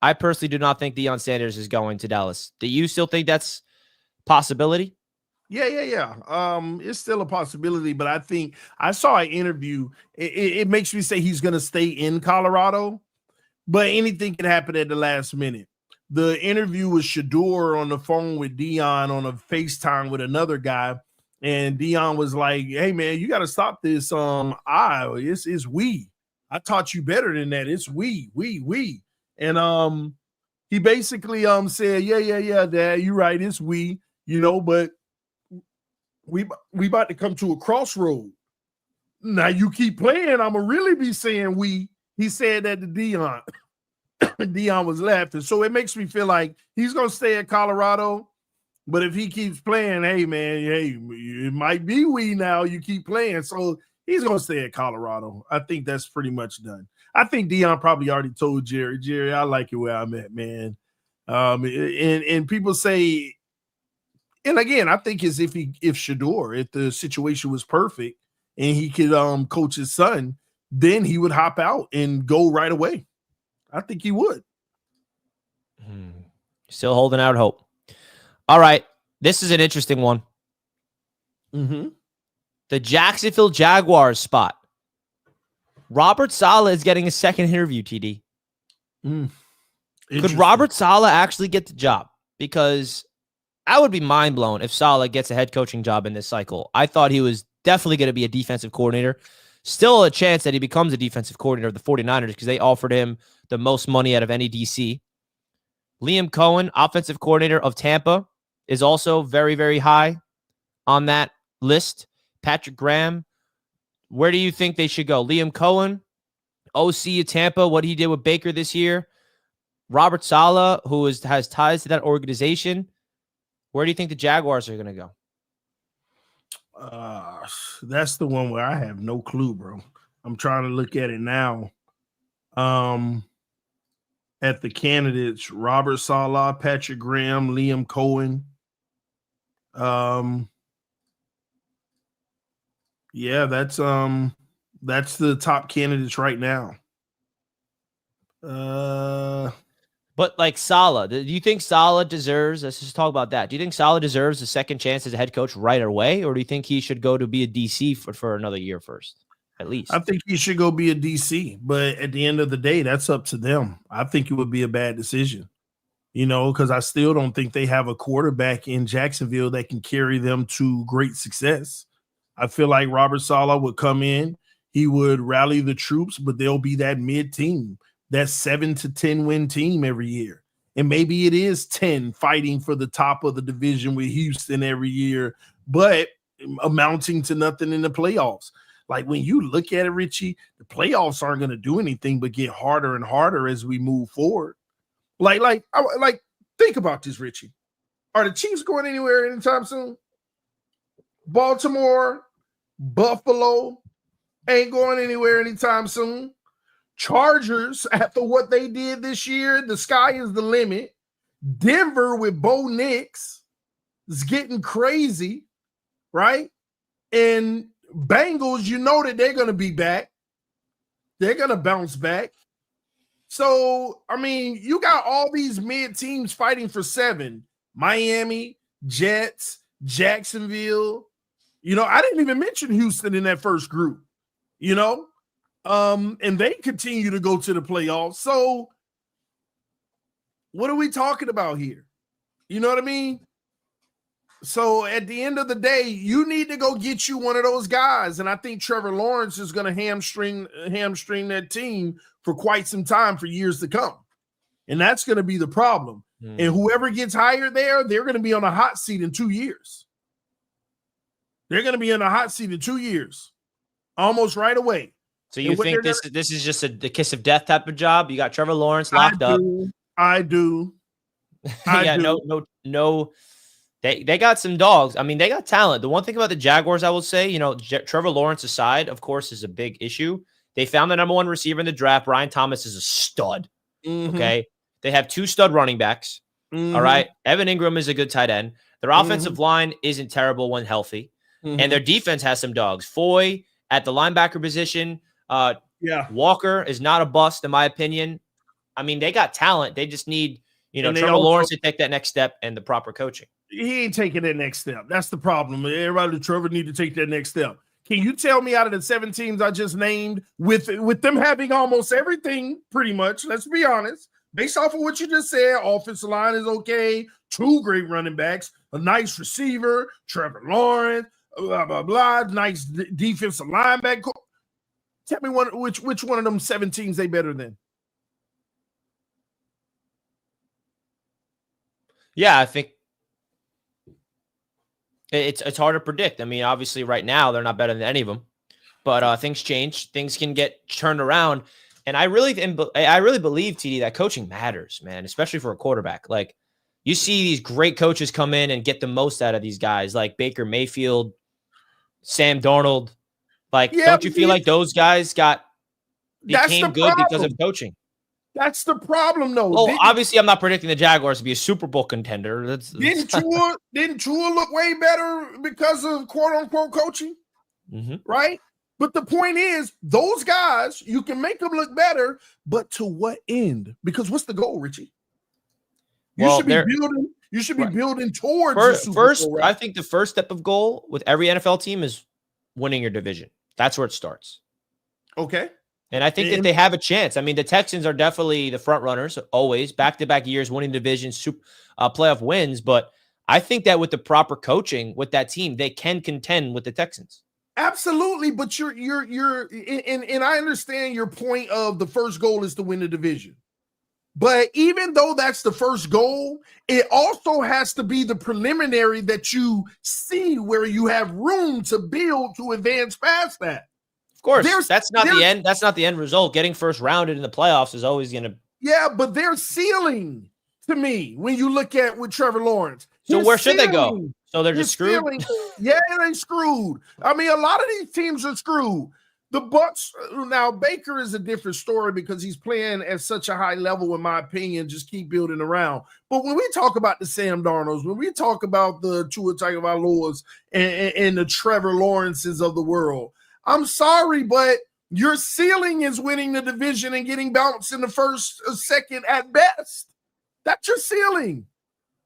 I personally do not think Deion Sanders is going to Dallas. Do you still think that's a possibility?
Yeah. It's still a possibility, but I think I saw an interview. It makes me say he's going to stay in Colorado, but anything can happen at the last minute. The interview was Shador on the phone with Deion on a FaceTime with another guy, and Deion was like, "Hey man, you got to stop this. It's we. I taught you better than that. It's we. And he basically said, yeah, Dad, you're right. It's we. But we about to come to a crossroad. Now you keep playing, I'm gonna really be saying we." He said that to Deion. Deion was laughing. So it makes me feel like he's gonna stay at Colorado. But if he keeps playing, hey man, it might be we now. You keep playing. So he's gonna stay at Colorado. I think that's pretty much done. I think Deion probably already told Jerry, I like it where I'm at, man. And people say, and again, I think if Shador, if the situation was perfect and he could coach his son, then he would hop out and go right away. I think he would.
Still holding out hope. All right. This is an interesting one.
Mm-hmm.
The Jacksonville Jaguars spot. Robert Saleh is getting a second interview, TD. Could Robert Saleh actually get the job? Because I would be mind blown if Saleh gets a head coaching job in this cycle. I thought he was definitely going to be a defensive coordinator. Still a chance that he becomes a defensive coordinator of the 49ers because they offered him the most money out of any DC. Liam Cohen, offensive coordinator of Tampa, is also very, very high on that list. Patrick Graham, where do you think they should go? Liam Cohen, OC of Tampa, what he did with Baker this year. Robert Saleh, who has ties to that organization. Where do you think the Jaguars are going to go?
That's the one where I have no clue, bro. I'm trying to look at it now. At the candidates, Robert Saleh, Patrick Graham, Liam Cohen. Yeah, that's the top candidates right now.
But like Saleh, do you think Saleh deserves, let's just talk about that. Do you think Saleh deserves a second chance as a head coach right away? Or do you think he should go to be a DC for another year first, at least?
I think he should go be a DC, but at the end of the day, that's up to them. I think it would be a bad decision, because I still don't think they have a quarterback in Jacksonville that can carry them to great success. I feel like Robert Saleh would come in, he would rally the troops, but they'll be that mid team. That 7 to 10 win team every year. And maybe it is 10 fighting for the top of the division with Houston every year, but amounting to nothing in the playoffs. Like when you look at it, Richie, the playoffs aren't going to do anything but get harder and harder as we move forward. Like think about this, Richie. Are the Chiefs going anywhere anytime soon? Baltimore, Buffalo ain't going anywhere anytime soon. Chargers, after what they did this year, the sky is the limit. Denver with Bo Nix is getting crazy, right? And Bengals, that they're going to be back. They're going to bounce back. So, you got all these mid teams fighting for 7. Miami, Jets, Jacksonville. I didn't even mention Houston in that first group, and they continue to go to the playoffs. So what are we talking about here? You know what I mean? So at the end of the day, you need to go get you one of those guys. And I think Trevor Lawrence is going to hamstring that team for quite some time, for years to come. And that's going to be the problem. And whoever gets hired there, they're going to be on a hot seat in 2 years. They're going to be in a hot seat in 2 years, almost right away.
So you think this is just the kiss of death type of job? You got Trevor Lawrence locked up.
I do.
No. They got some dogs. They got talent. The one thing about the Jaguars, I will say, Trevor Lawrence aside, of course, is a big issue. They found the number 1 receiver in the draft. Brian Thomas is a stud. Mm-hmm. Okay. They have 2 stud running backs. Mm-hmm. All right. Evan Ingram is a good tight end. Their offensive line isn't terrible when healthy. Mm-hmm. And their defense has some dogs. Foy at the linebacker position. Walker is not a bust, in my opinion. They got talent. They just need, Trevor Lawrence to take that next step and the proper coaching.
He ain't taking that next step. That's the problem. Everybody, Trevor, need to take that next step. Can you tell me out of the 7 teams I just named, with them having almost everything, pretty much, let's be honest, based off of what you just said, offensive line is okay, 2 great running backs, a nice receiver, Trevor Lawrence, blah, blah, blah, nice defensive linebacker. Tell me which one of them 7 teams they better than.
Yeah, I think it's hard to predict. Obviously right now they're not better than any of them, but things change. Things can get turned around. And I really believe, TD, that coaching matters, man, especially for a quarterback. Like, you see these great coaches come in and get the most out of these guys, like Baker Mayfield, Sam Darnold. Like, don't you feel like those guys became good because of coaching?
That's the problem, though.
Well, obviously, I'm not predicting the Jaguars to be a Super Bowl contender.
Didn't Tua look way better because of quote-unquote coaching? Mm-hmm. Right? But the point is, those guys, you can make them look better, but to what end? Because what's the goal, Richie? You should be You should be
Right.
building towards the Super
First,
Bowl,
I
right?
think the first step of goal with every NFL team is winning your division. That's where it starts.
Okay.
And I think that
And-
they have a chance. I mean, the Texans are definitely the front runners, always back-to-back years winning division, playoff wins. But I think that with the proper coaching with that team, they can contend with the Texans.
Absolutely, but and I understand your point of the first goal is to win the division. But even though that's the first goal, it also has to be the preliminary that you see where you have room to build to advance past that.
Of course, that's not the end. That's not the end result. Getting first rounded in the playoffs is always going to.
Yeah, but their ceiling to me, when you look at with Trevor Lawrence.
So where should they go? So they're just screwed?
Yeah, they screwed. I mean, a lot of these teams are screwed. The Bucks, now Baker is a different story because he's playing at such a high level, in my opinion, just keep building around. But when we talk about the Sam Darnolds, when we talk about the Tua Tagovailoas and the Trevor Lawrences of the world, I'm sorry, but your ceiling is winning the division and getting bounced in the first or second at best. That's your ceiling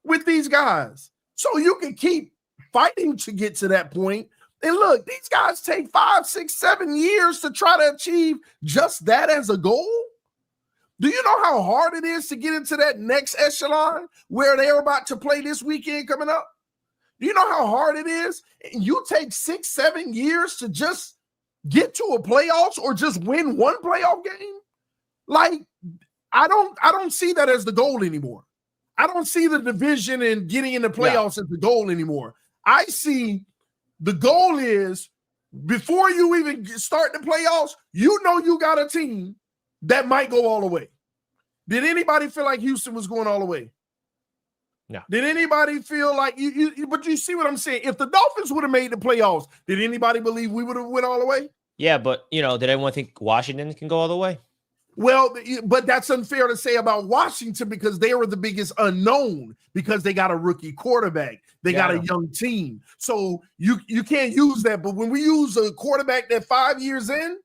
with these guys. So you can keep fighting to get to that point. And look, these guys take 5, 6, 7 years to try to achieve just that as a goal. Do you know how hard it is to get into that next echelon where they're about to play this weekend coming up? Do you know how hard it is? You take 6, 7 years to just get to a playoffs or just win one playoff game? Like, I don't see that as the goal anymore. I don't see the division and getting in the playoffs as the goal anymore. I see the goal is before you even start the playoffs, you know you got a team that might go all the way. Did anybody feel like Houston was going all the way?
No.
Did anybody feel like but you see what I'm saying? If the Dolphins would have made the playoffs, did anybody believe we would have went all the way?
Yeah, but did anyone think Washington can go all the way?
Well, but that's unfair to say about Washington because they were the biggest unknown because they got a rookie quarterback. They got a young team. So you can't use that. But when we use a quarterback that 5 years in,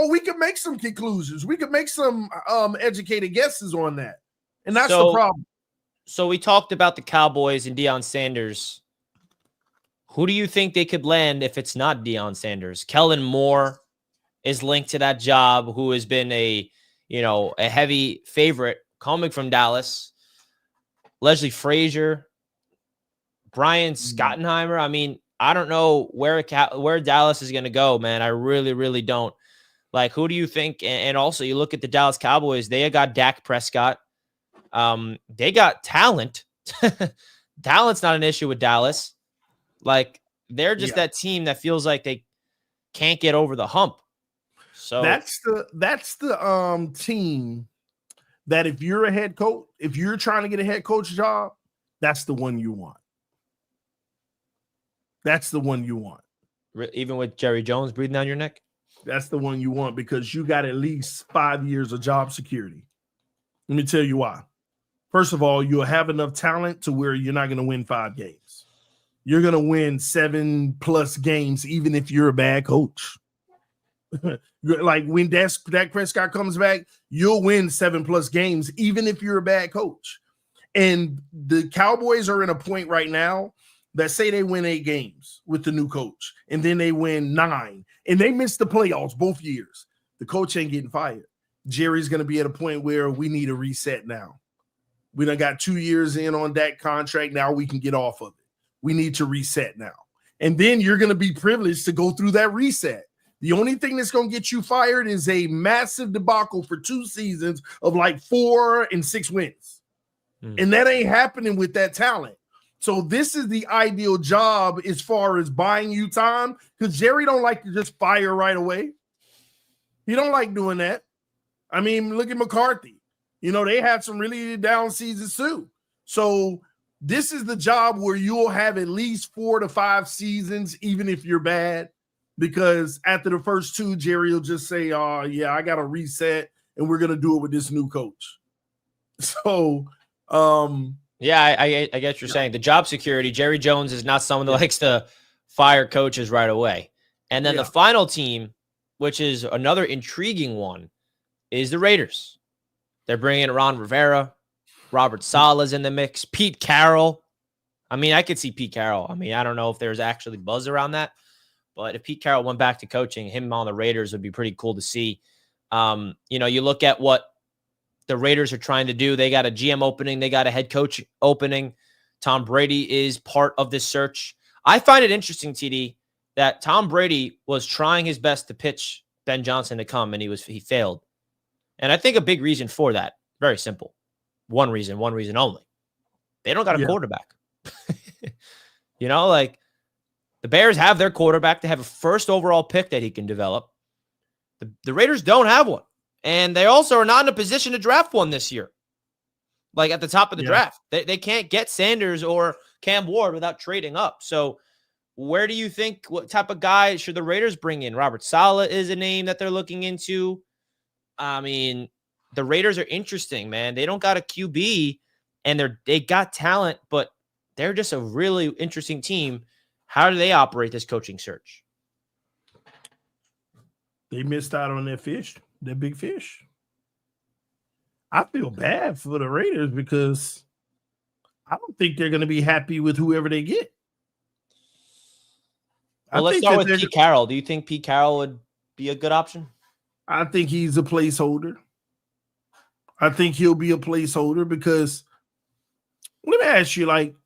we can make some conclusions. We can make some educated guesses on that. And that's the problem.
So we talked about the Cowboys and Deion Sanders. Who do you think they could land if it's not Deion Sanders? Kellen Moore is linked to that job, who has been a heavy favorite coming from Dallas. Leslie Frazier, Brian Schottenheimer. I mean, I don't know where Dallas is going to go, man. I really, really don't. Like, who do you think? And also, you look at the Dallas Cowboys. They got Dak Prescott. They got talent. Talent's not an issue with Dallas. Like, they're just that team that feels like they can't get over the hump. So
that's the team that if you're a head coach, if you're trying to get a head coach job, that's the one you want. That's the one you want.
Even with Jerry Jones breathing down your neck?
That's the one you want because you got at least 5 years of job security. Let me tell you why. First of all, you'll have enough talent to where you're not going to win 5 games. You're going to win 7+ games, even if you're a bad coach. Like when Dak Prescott comes back, you'll win 7+ games, even if you're a bad coach. And the Cowboys are in a point right now that say they win 8 games with the new coach, and then they win 9, and they miss the playoffs both years. The coach ain't getting fired. Jerry's going to be at a point where we need a reset now. We done got 2 years in on that contract. Now we can get off of it. We need to reset now. And then you're going to be privileged to go through that reset. The only thing that's going to get you fired is a massive debacle for 2 seasons of like 4 and 6 wins. And that ain't happening with that talent. So this is the ideal job as far as buying you time because Jerry don't like to just fire right away. He don't like doing that. I mean, look at McCarthy. They had some really down seasons too. So this is the job where you'll have at least 4 to 5 seasons, even if you're bad. Because after the first 2, Jerry will just say, yeah, I got to reset, and we're going to do it with this new coach. So,
yeah, I get what you're saying. The job security, Jerry Jones is not someone that likes to fire coaches right away. And then the final team, which is another intriguing one, is the Raiders. They're bringing in Ron Rivera. Robert Saleh's in the mix. Pete Carroll. I mean, I could see Pete Carroll. I mean, I don't know if there's actually buzz around that, but if Pete Carroll went back to coaching, him on the Raiders would be pretty cool to see. You look at what the Raiders are trying to do. They got a GM opening. They got a head coach opening. Tom Brady is part of this search. I find it interesting, TD, that Tom Brady was trying his best to pitch Ben Johnson to come, and he failed. And I think a big reason for that, very simple. One reason only. They don't got a quarterback. Like the Bears have their quarterback. They have a first overall pick that he can develop. The Raiders don't have one. And they also are not in a position to draft one this year. Like at the top of the draft. They can't get Sanders or Cam Ward without trading up. So where do you think, what type of guy should the Raiders bring in? Robert Saleh is a name that they're looking into. I mean, the Raiders are interesting, man. They don't got a QB and they got talent, but they're just a really interesting team. How do they operate this coaching search?
They missed out on their big fish. I feel bad for the Raiders because I don't think they're going to be happy with whoever they get.
Well, let's start with Pete Carroll. Do you think Pete Carroll would be a good option?
I think he's a placeholder. I think he'll be a placeholder because let me ask you, like,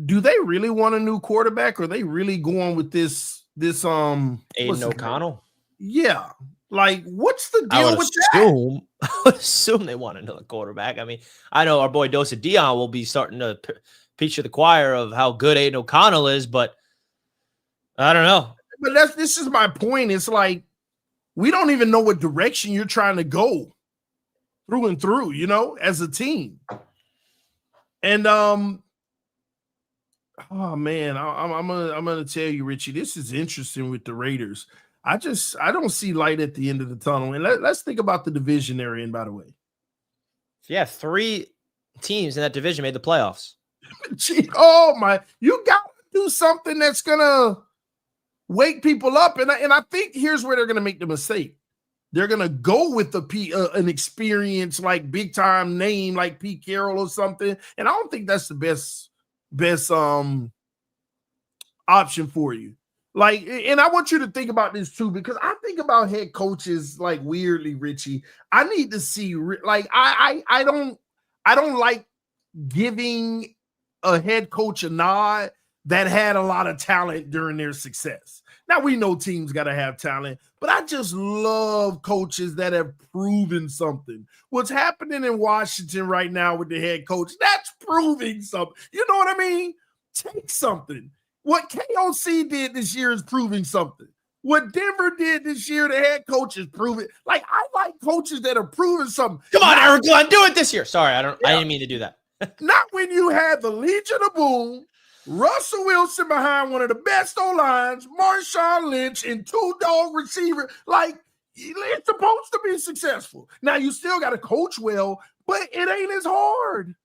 do they really want a new quarterback? Or are they really going with this Aiden
O'Connell?
Yeah. Like, what's the deal with
that? I would assume they want another quarterback. I mean, I know our boy Deion will be starting to preach to the choir of how good Aiden O'Connell is, but I don't know.
But this is my point. It's like, we don't even know what direction you're trying to go through and through, as a team. And oh man, I'm gonna tell you, Richie, this is interesting with the Raiders. I don't see light at the end of the tunnel. And let's think about the division they're in, by the way.
Yeah, 3 teams in that division made the playoffs.
Gee, you got to do something that's gonna wake people up. And I think here's where they're gonna make the mistake. They're gonna go with an experience like big time name like Pete Carroll or something. And I don't think that's the best option for you. Like, and I want you to think about this too, because I think about head coaches like weirdly, Richie. I need to see, like, I don't like giving a head coach a nod that had a lot of talent during their success. Now we know teams got to have talent, but I just love coaches that have proven something. What's happening in Washington right now with the head coach, that's proving something. You know what I mean? Take something. What KOC did this year is proving something. What Denver did this year, the head coach is proving. Like, I like coaches that are proving something.
Come on, Aaron Glenn, do it this year. Sorry, I didn't mean to do that.
Not when you had the Legion of Boom, Russell Wilson behind one of the best O-lines, Marshawn Lynch, and 2-dog receiver. Like, it's supposed to be successful. Now, you still got to coach well, but it ain't as hard.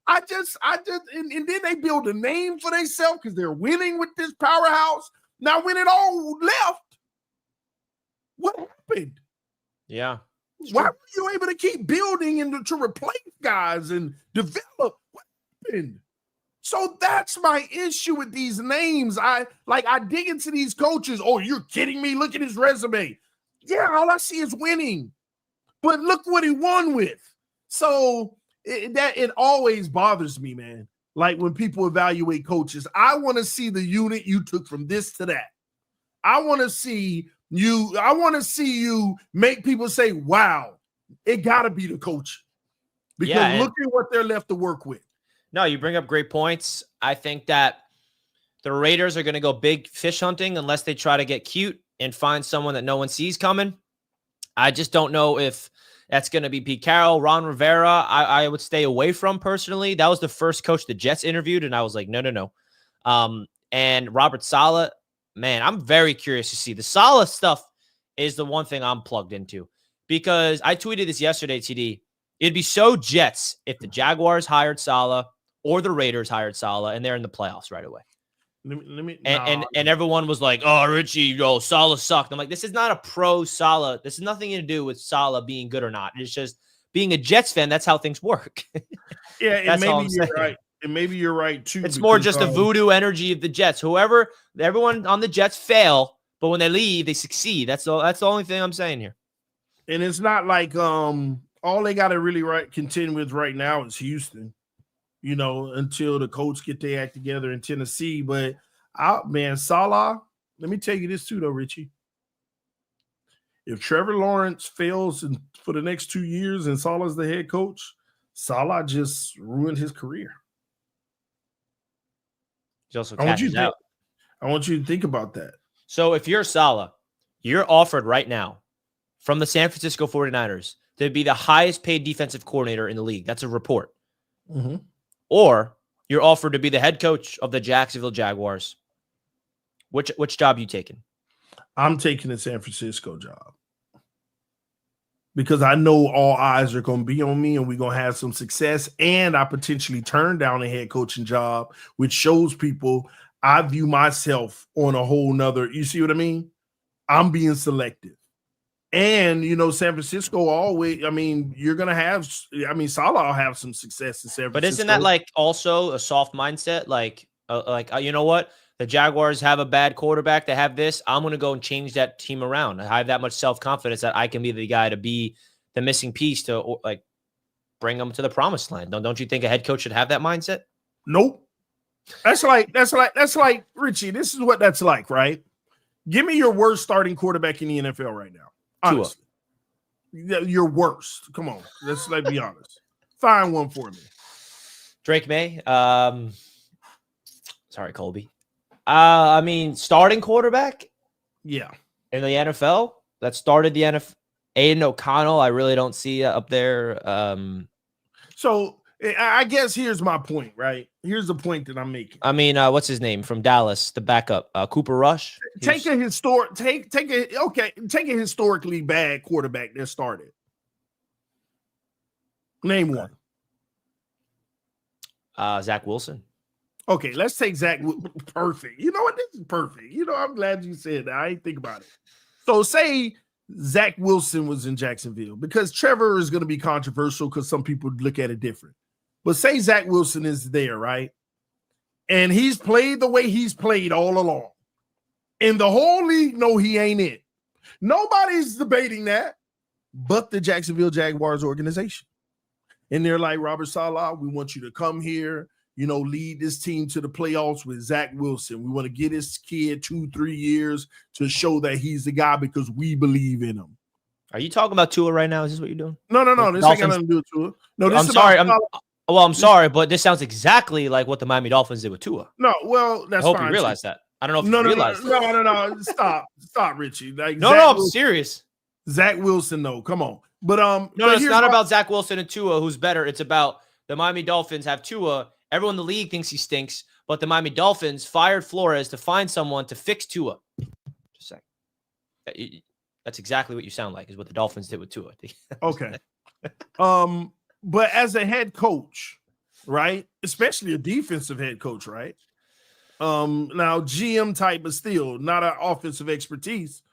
And then they build a name for themselves because they're winning with this powerhouse. Now, when it all left, what happened?
Yeah.
Why were you able to keep building and to replace guys and develop? What happened? So that's my issue with these names. I dig into these coaches. Oh, you're kidding me? Look at his resume. Yeah, all I see is winning. But look what he won with. So it always bothers me, man. Like when people evaluate coaches, I want to see the unit you took from this to that. I want to see you make people say, wow, it got to be the coach. Because look at what they're left to work with.
No, you bring up great points. I think that the Raiders are going to go big fish hunting unless they try to get cute and find someone that no one sees coming. I just don't know if that's going to be Pete Carroll. Ron Rivera, I would stay away from personally. That was the first coach the Jets interviewed, and I was like, no. And Robert Saleh, man, I'm very curious to see. The Saleh stuff is the one thing I'm plugged into because I tweeted this yesterday, TD. It'd be so Jets if the Jaguars hired Saleh or the Raiders hired Saleh, and they're in the playoffs right away. And everyone was like, oh, Richie, Saleh sucked. I'm like, this is not a pro Saleh. This has nothing to do with Saleh being good or not. It's just being a Jets fan, that's how things work.
Yeah, and
That's all
maybe
I'm
you're
saying.
right. And maybe you're right too.
It's more
because,
just the voodoo energy of the Jets. Everyone on the Jets fail, but when they leave, they succeed. That's all. That's the only thing I'm saying here.
And it's not like all they got to really contend with right now is Houston, until the Colts get their act together in Tennessee. But Salah, let me tell you this too, though, Richie. If Trevor Lawrence fails for the next 2 years and Salah's the head coach, Salah just ruined his career.
He also cashes out.
I want you to think about that.
So if you're Salah, you're offered right now from the San Francisco 49ers to be the highest paid defensive coordinator in the league. That's a report.
Mm-hmm.
Or you're offered to be the head coach of the Jacksonville Jaguars. Which job you taking?
I'm taking the San Francisco job because I know all eyes are going to be on me and we're going to have some success. And I potentially turn down a head coaching job, which shows people I view myself on a whole nother. You see what I mean? I'm being selective. And, San Francisco always, you're going to have, Salah will have some success in San Francisco.
But isn't that like also a soft mindset? Like, you know what? The Jaguars have a bad quarterback. They have this. I'm going to go and change that team around. I have that much self-confidence that I can be the guy to be the missing piece to bring them to the promised land. Don't you think a head coach should have that mindset?
Nope. That's like Richie. This is what that's like, right? Give me your worst starting quarterback in the NFL right now. Honestly, your worst. Come on, let's be honest. Find one for me.
Drake May. Sorry, Colby. Starting quarterback.
Yeah,
in the NFL that started the NFL. Aiden O'Connell, I really don't see up there.
So I guess here's my point, right? Here's the point that I'm making.
What's his name from Dallas? The backup, Cooper Rush.
Take a historically bad quarterback that started. Name one.
Zach Wilson.
Okay, let's take Zach. Perfect. You know what? This is perfect. I'm glad you said that. I didn't think about it. So say Zach Wilson was in Jacksonville, because Trevor is going to be controversial because some people look at it different. But say Zach Wilson is there, right? And he's played the way he's played all along. And the whole league know he ain't it. Nobody's debating that but the Jacksonville Jaguars organization. And they're like, Robert Saleh, we want you to come here, lead this team to the playoffs with Zach Wilson. We want to get this kid 2-3 years to show that he's the guy because we believe in him.
Are you talking about Tua right now? Is this what you're doing?
No. This ain't got nothing to do with Tua. No, this
I'm sorry. I'm sorry, but this sounds exactly like what the Miami Dolphins did with Tua.
No, well, that's fine.
I hope you realize that. I don't know if you realize that.
No. Stop, Richie. Like,
I'm serious.
Zach Wilson, no, come on. But
it's not about Zach Wilson and Tua, who's better. It's about the Miami Dolphins have Tua. Everyone in the league thinks he stinks, but the Miami Dolphins fired Flores to find someone to fix Tua. Just saying. That's exactly what you sound like, is what the Dolphins did with Tua.
Okay. But as a head coach, right? Especially a defensive head coach, right? Now GM type, but still not an offensive expertise.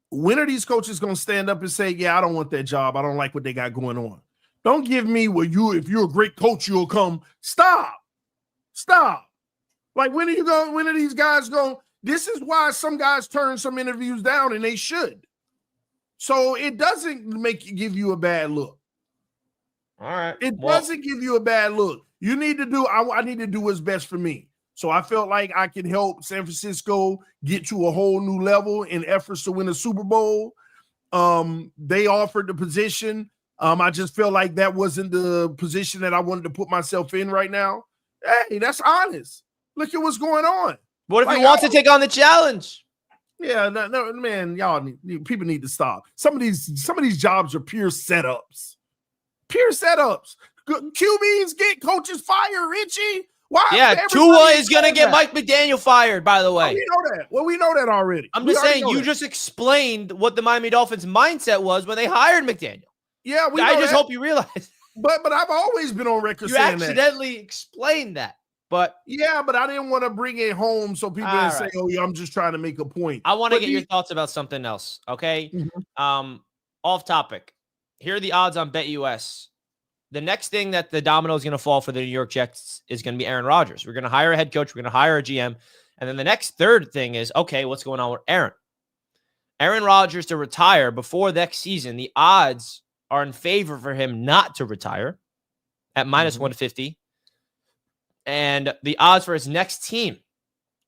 When are these coaches going to stand up and say, yeah, I don't want that job. I don't like what they got going on. Don't give me if you're a great coach, you'll come. Stop. Like, when are these guys going? This is why some guys turn some interviews down, and they should. So it doesn't give you a bad look.
All right.
It doesn't give you a bad look. You need to do, I need to do what's best for me. So I felt like I can help San Francisco get to a whole new level in efforts to win a Super Bowl. They offered the position. I just felt like that wasn't the position that I wanted to put myself in right now. Hey, that's honest. Look at what's going on.
What if he wants to take on the challenge?
Yeah, no, man, people need to stop. Some of these jobs are pure setups. Pure setups. QBs get coaches fired, Richie. Why?
Yeah, Tua is going to get Mike McDaniel fired, by the way.
We know that. Well, we know that already.
I'm just saying, you just explained what the Miami Dolphins mindset was when they hired McDaniel.
Yeah,
I just hope you realize.
But I've always been on record saying that.
You accidentally explained that. But
yeah, but I didn't want to bring it home so people didn't say, "Oh, yeah, I'm just trying to make a point."
I want to get your thoughts about something else. Okay, off topic. here are the odds on BetUS. The next thing that the domino is going to fall for the New York Jets is going to be Aaron Rodgers. We're going to hire a head coach. We're going to hire a GM. And then the next third thing is, okay, what's going on with Aaron? Aaron Rodgers to retire before next season, the odds are in favor for him not to retire at minus 150. And the odds for his next team,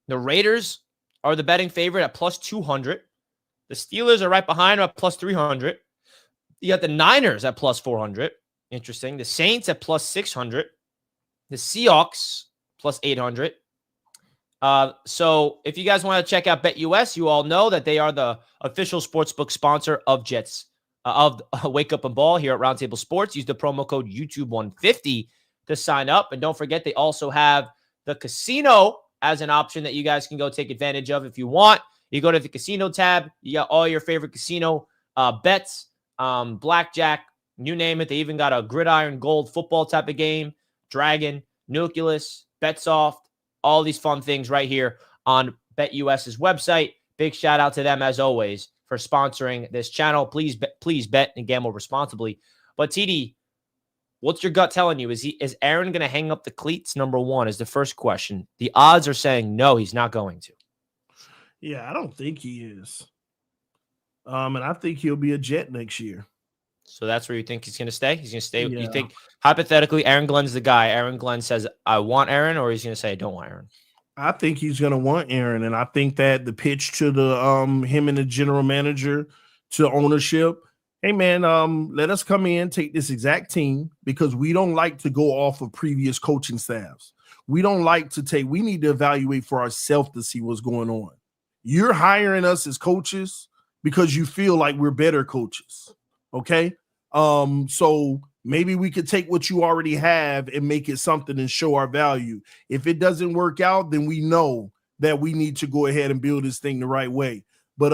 the Raiders are the betting favorite at plus 200. The Steelers are right behind them at plus 300. You got the Niners at plus 400. Interesting. The Saints at plus 600. The Seahawks plus 800. So if you guys want to check out BetUS, you all know that they are the official sportsbook sponsor of Jets, of Wake Up and Ball here at Roundtable Sports. Use the promo code YouTube150 to sign up. And don't forget, they also have the casino as an option that you guys can go take advantage of if you want. You go to the casino tab. You got all your favorite casino bets, blackjack, you name it. They even got a gridiron gold football type of game, Dragon, Nucleus, BetSoft, all these fun things right here on BetUS's website. Big shout out to them, as always, for sponsoring this channel. Please bet and gamble responsibly. But TD, what's your gut telling you? Is Aaron going to hang up the cleats? Number one is the first question. The odds are saying no, he's not going to.
Yeah, I don't think he is. And I think he'll be a Jet next year.
So that's where you think he's going to stay? He's going to stay?
Yeah.
You think, hypothetically, Aaron Glenn's the guy. Aaron Glenn says, I want Aaron, or he's going to say, I don't want Aaron?
I think he's going to want Aaron, and I think that the pitch to the him and the general manager to ownership, hey, man, let us come in, take this exact team, because we don't like to go off of previous coaching staffs. We don't like to take – we need to evaluate for ourselves to see what's going on. You're hiring us as coaches because you feel like we're better coaches. Okay. So maybe we could take what you already have and make it something and show our value. If it doesn't work out, then we know that we need to go ahead and build this thing the right way. But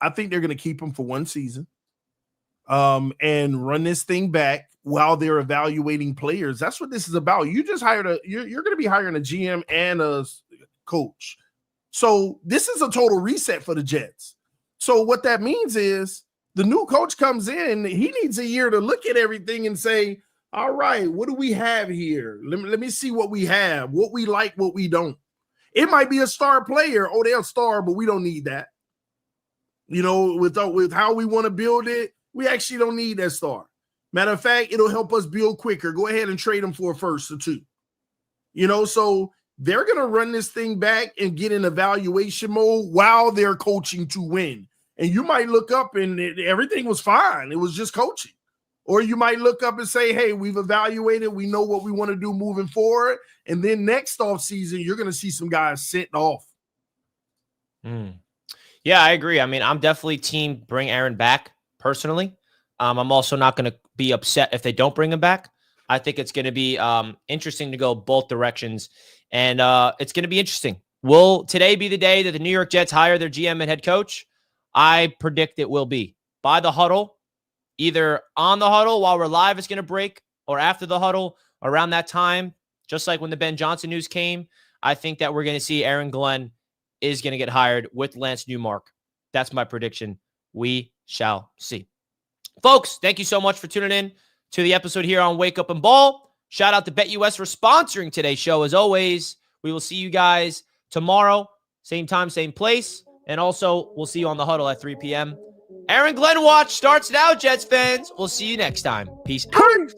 I think they're going to keep him for one season and run this thing back while they're evaluating players. That's what this is about. You just hired you're going to be hiring a GM and a coach. So this is a total reset for the Jets. So what that means is, the new coach comes in, he needs a year to look at everything and say, all right, what do we have here? Let me see what we have, what we like, what we don't. It might be a star player. Oh, they're a star, but we don't need that. You know, with how we want to build it, we actually don't need that star. Matter of fact, it'll help us build quicker. Go ahead and trade them for a first or two. You know, so they're going to run this thing back and get in evaluation mode while they're coaching to win. And you might look up and everything was fine. It was just coaching. Or you might look up and say, hey, we've evaluated. We know what we want to do moving forward. And then next offseason, you're going to see some guys sent off.
Yeah, I agree. I mean, I'm definitely team bring Aaron back personally. I'm also not going to be upset if they don't bring him back. I think it's going to be interesting to go both directions. And it's going to be interesting. Will today be the day that the New York Jets hire their GM and head coach? I predict it will be by the huddle, either on the huddle while we're live, it's going to break, or after the huddle around that time, just like when the Ben Johnson news came. I think that we're going to see Aaron Glenn is going to get hired with Lance Newmark. That's my prediction. We shall see. Folks, thank you so much for tuning in to the episode here on Wake Up and Ball. Shout out to BetUS for sponsoring today's show. As always, we will see you guys tomorrow, same time, same place. And also, we'll see you on the huddle at 3 p.m. Aaron Glenn Watch starts now, Jets fans. We'll see you next time. Peace out.